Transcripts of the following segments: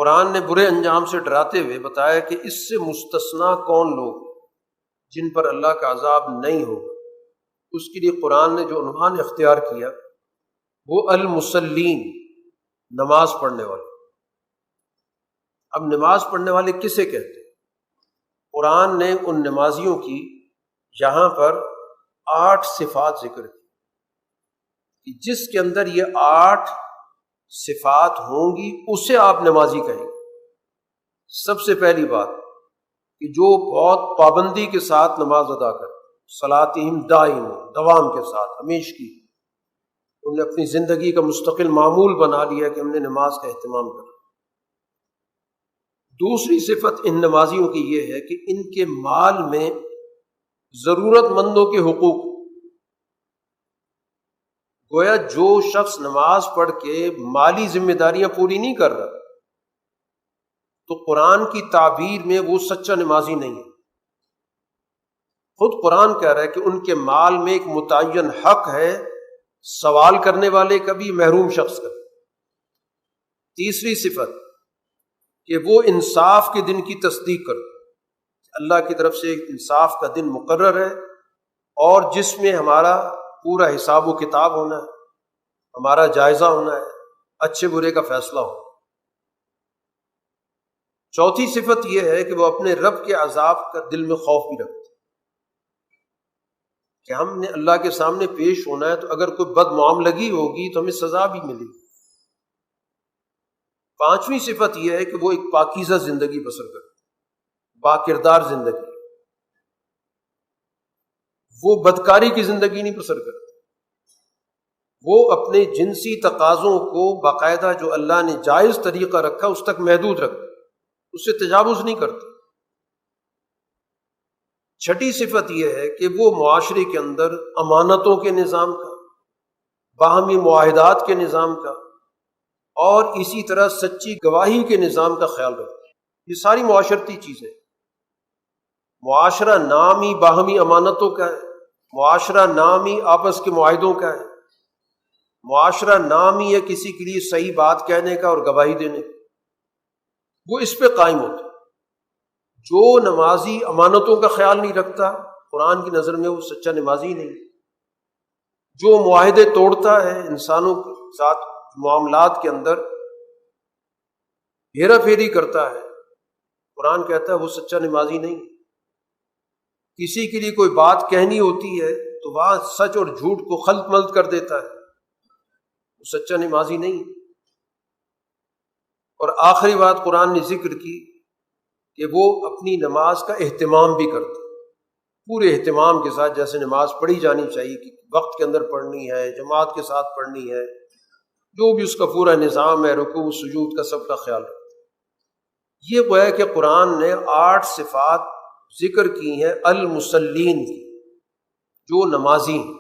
قرآن نے برے انجام سے ڈراتے ہوئے بتایا کہ اس سے مستثنا کون لوگ جن پر اللہ کا عذاب نہیں ہوگا۔ اس کے لیے قرآن نے جو عنوان اختیار کیا وہ المصلین، نماز پڑھنے والے۔ اب نماز پڑھنے والے کسے کہتے ہیں؟ قرآن نے ان نمازیوں کی یہاں پر 8 صفات ذکر کی کہ جس کے اندر یہ 8 صفات ہوں گی اسے آپ نمازی کہیں گے۔ سب سے پہلی بات کہ جو بہت پابندی کے ساتھ نماز ادا کرے، صلاتہم دائم، دوام کے ساتھ، ہمیشگی، انہوں نے اپنی زندگی کا مستقل معمول بنا لیا کہ ہم نے نماز کا اہتمام کرنا۔ دوسری صفت ان نمازیوں کی یہ ہے کہ ان کے مال میں ضرورت مندوں کے حقوق، گویا جو شخص نماز پڑھ کے مالی ذمہ داریاں پوری نہیں کر رہا تو قرآن کی تعبیر میں وہ سچا نمازی نہیں ہے۔ خود قرآن کہہ رہا ہے کہ ان کے مال میں ایک متعین حق ہے، سوال کرنے والے کا بھی، محروم شخص کا۔ تیسری صفت کہ وہ انصاف کے دن کی تصدیق کرو، اللہ کی طرف سے ایک انصاف کا دن مقرر ہے اور جس میں ہمارا پورا حساب و کتاب ہونا ہے، ہمارا جائزہ ہونا ہے، اچھے برے کا فیصلہ ہو۔ چوتھی صفت یہ ہے کہ وہ اپنے رب کے عذاب کا دل میں خوف بھی رکھتے کہ ہم نے اللہ کے سامنے پیش ہونا ہے تو اگر کوئی بد معاملگی ہوگی تو ہمیں سزا بھی ملے گی۔ پانچویں صفت یہ ہے کہ وہ ایک پاکیزہ زندگی بسر کرتے، با کردار زندگی، وہ بدکاری کی زندگی نہیں بسر کرتے، وہ اپنے جنسی تقاضوں کو باقاعدہ جو اللہ نے جائز طریقہ رکھا اس تک محدود رکھتے، اس سے تجاوز نہیں کرتے۔ چھٹی صفت یہ ہے کہ وہ معاشرے کے اندر امانتوں کے نظام کا، باہمی معاہدات کے نظام کا اور اسی طرح سچی گواہی کے نظام کا خیال رکھتے ہیں۔ یہ ساری معاشرتی چیزیں، معاشرہ نام ہی باہمی امانتوں کا ہے، معاشرہ نام ہی آپس کے معاہدوں کا ہے، معاشرہ نام ہی ہے کسی کے لیے صحیح بات کہنے کا اور گواہی دینے کا، وہ اس پہ قائم ہوتا ہے۔ جو نمازی امانتوں کا خیال نہیں رکھتا قرآن کی نظر میں وہ سچا نمازی نہیں۔ جو معاہدے توڑتا ہے، انسانوں کے ساتھ معاملات کے اندر ہیرا پھیری کرتا ہے، قرآن کہتا ہے وہ سچا نمازی نہیں۔ کسی کے لیے کوئی بات کہنی ہوتی ہے تو وہاں سچ اور جھوٹ کو خلط ملط کر دیتا ہے، وہ سچا نمازی نہیں۔ اور آخری بات قرآن نے ذکر کی کہ وہ اپنی نماز کا اہتمام بھی کرتے، پورے اہتمام کے ساتھ، جیسے نماز پڑھی جانی چاہیے کہ وقت کے اندر پڑھنی ہے، جماعت کے ساتھ پڑھنی ہے، جو بھی اس کا پورا نظام ہے، رکوع سجود کا سب کا خیال رکھتے۔ یہ گویا کہ قرآن نے 8 صفات ذکر کی ہیں المصلین کی، جو نمازی ہیں۔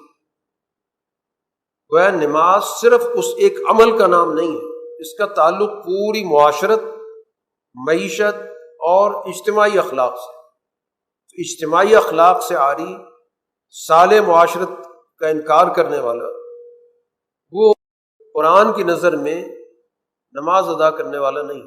گویا نماز صرف اس ایک عمل کا نام نہیں ہے، اس کا تعلق پوری معاشرت، معیشت اور اجتماعی اخلاق سے۔ اجتماعی اخلاق سے عاری صالح معاشرت کا انکار کرنے والا وہ قرآن کی نظر میں نماز ادا کرنے والا نہیں۔